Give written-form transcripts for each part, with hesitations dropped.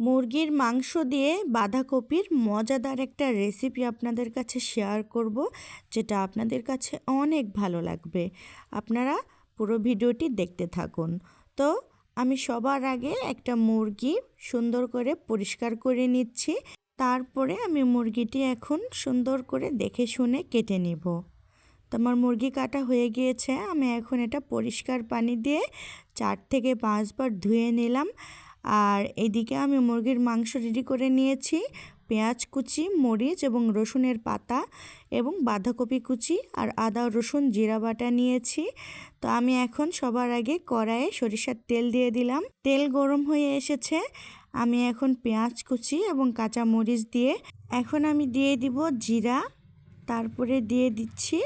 মুরগির মাংস দিয়ে বাঁধাকপির মজাদার একটা রেসিপি আপনাদের কাছে শেয়ার করব, যেটা আপনাদের কাছে অনেক ভালো লাগবে। আপনারা পুরো ভিডিওটি দেখতে থাকুন। তো আমি সবার আগে একটা মুরগি সুন্দর করে পরিষ্কার করে নিচ্ছি। তারপরে আমি মুরগিটি এখন সুন্দর করে দেখে শুনে কেটে নিব। তো আমার মুরগি কাটা হয়ে গিয়েছে। আমি এখন এটা পরিষ্কার পানি দিয়ে 4 থেকে 5 বার ধুয়ে নিলাম। আর এদিকে আমি মুরগির মাংস রেডি করে নিয়েছি। পেঁয়াজ কুচি, মরিচ এবং রসুনের পাতা এবং বাঁধাকপি কুচি আর আদা রসুন জিরা বাটা নিয়েছি। তো আমি এখন সবার আগে কড়াইয়ে সরিষার তেল দিয়ে দিলাম। তেল গরম হয়ে এসেছে। আমি এখন পেঁয়াজ কুচি এবং কাঁচা মরিচ দিয়ে এখন আমি দিয়ে দিব জিরা, তারপরে দিয়ে দিচ্ছি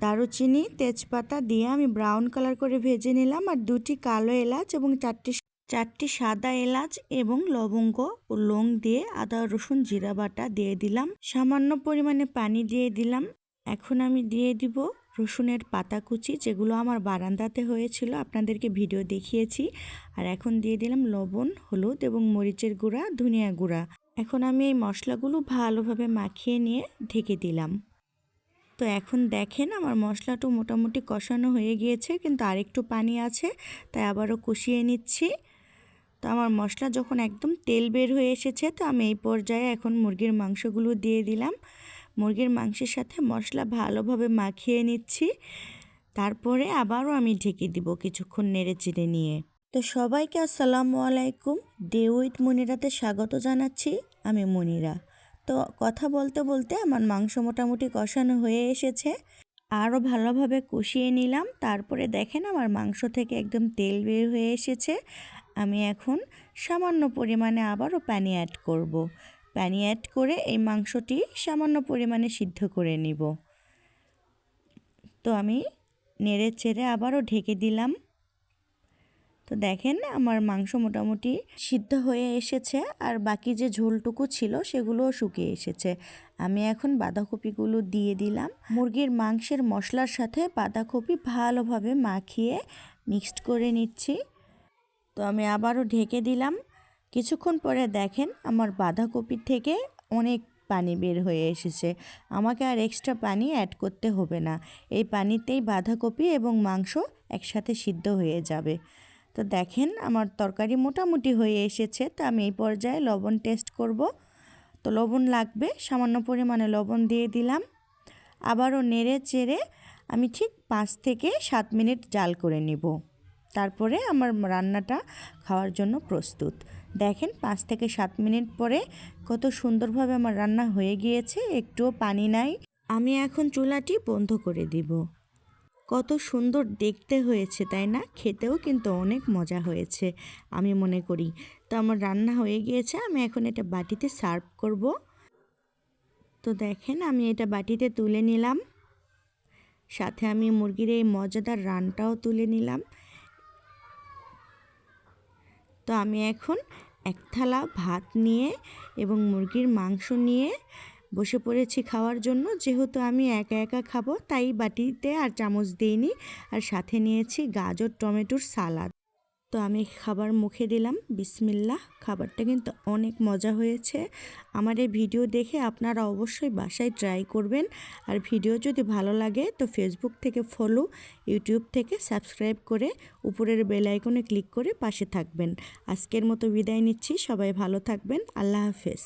দারুচিনি, তেজপাতা দিয়ে আমি ব্রাউন কালার করে ভেজে নিলাম। আর 2টি কালো এলাচ এবং 4টি সাদা এলাচ এবং লবঙ্গ ও লং দিয়ে আদা রসুন জিরা বাটা দিয়ে দিলাম। সামান্য পরিমাণে পানি দিয়ে দিলাম। এখন আমি দিয়ে দিব রসুনের পাতা কুচি, যেগুলো আমার বারান্দাতে হয়েছিল, আপনাদেরকে ভিডিও দেখিয়েছি। আর এখন দিয়ে দিলাম লবণ, হলুদ এবং মরিচের গুঁড়া, ধনিয়া গুঁড়া। এখন আমি এই মশলাগুলো ভালোভাবে মাখিয়ে নিয়ে ঢেকে দিলাম। তো এখন দেখেন আমার মশলাটা মোটামুটি কষানো হয়ে গিয়েছে, কিন্তু আরেকটু পানি আছে, তাই আবারও কষিয়ে নিচ্ছি। তো আমার মশলা যখন একদম তেল বের হয়ে এসেছে, তো আমি এই পর্যায়ে এখন মুরগির মাংসগুলো দিয়ে দিলাম। মুরগির মাংসের সাথে মশলা ভালোভাবে মাখিয়ে নিচ্ছি। তারপরে আবারও আমি ঢেকে দিব কিছুক্ষণ নেড়ে চেড়ে নিয়ে। তো সবাইকে আসসালামু আলাইকুম, ডে উইথ মনিরাতে স্বাগত জানাচ্ছি। আমি মনিরা। তো কথা বলতে বলতে আমার মাংস মোটামুটি কষানো হয়ে এসেছে। আরও ভালোভাবে কষিয়ে নিলাম। তারপরে দেখেন আমার মাংস থেকে একদম তেল বের হয়ে এসেছে। আমি এখন সামান্য পরিমাণে আবারও পানি অ্যাড করব। পানি অ্যাড করে এই মাংসটি সামান্য পরিমাণে সিদ্ধ করে নিব। তো আমি নেড়ে চেড়ে আবারও ঢেকে দিলাম। তো দেখেন আমার মাংস মোটামুটি সিদ্ধ হয়ে এসেছে, আর বাকি যে ঝোলটুকু ছিল সেগুলোও শুকিয়ে এসেছে। আমি এখন বাঁধাকপিগুলো দিয়ে দিলাম। মুরগির মাংসের মশলার সাথে বাঁধাকপি ভালোভাবে মাখিয়ে মিক্সড করে নিচ্ছি। তো আমি আবারও ঢেকে দিলাম। কিছুক্ষণ পরে দেখেন আমার বাঁধাকপি থেকে অনেক পানি বের হয়ে এসেছে। আমাকে আর এক্সট্রা পানি অ্যাড করতে হবে না। এই পানিতেই বাঁধাকপি এবং মাংস একসাথে সিদ্ধ হয়ে যাবে। তো দেখেন আমার তরকারি মোটামুটি হয়ে এসেছে। তো আমি এই পর্যায়ে লবণ টেস্ট করব। তো লবণ লাগবে, সামান্য পরিমাণে লবণ দিয়ে দিলাম। আবারও নেড়ে চেড়ে আমি ঠিক 5 থেকে 7 মিনিট জাল করে নিব। তারপরে আমার রান্নাটা খাওয়ার জন্য প্রস্তুত। দেখেন 5 থেকে 7 মিনিট পরে কত সুন্দরভাবে আমার রান্না হয়ে গিয়েছে, একটুও পানি নাই। আমি এখন চুলাটি বন্ধ করে দিব। কত সুন্দর দেখতে হয়েছে, তাই না? খেতেও কিন্তু অনেক মজা হয়েছে আমি মনে করি। তো আমার রান্না হয়ে গিয়েছে। আমি এখন এটা বাটিতে সার্ভ করব। তো দেখেন আমি এটা বাটিতে তুলে নিলাম। সাথে আমি মুরগির এই মজাদার রানটাও তুলে নিলাম। তো আমি এখন এক থালা ভাত নিয়ে এবং মুরগির মাংস নিয়ে বসে পড়েছি খাওয়ার জন্য। যেহেতু আমি একা একা খাবো, তাই বাটিতে আর চামচ দিইনি। আর সাথে নিয়েছি গাজর টমেটোর সালাদ। তো আমি খাবার মুখে দিলাম, বিসমিল্লাহ। খাবারটা কিন্তু অনেক মজা হয়েছে। আমার এই ভিডিও দেখে আপনারা অবশ্যই বাসায় ট্রাই করবেন। আর ভিডিও যদি ভালো লাগে তো ফেসবুক থেকে ফলো, ইউটিউব থেকে সাবস্ক্রাইব করে উপরের বেল আইকনে ক্লিক করে পাশে থাকবেন। আজকের মতো বিদায় নিচ্ছি। সবাই ভালো থাকবেন। আল্লাহ হাফেজ।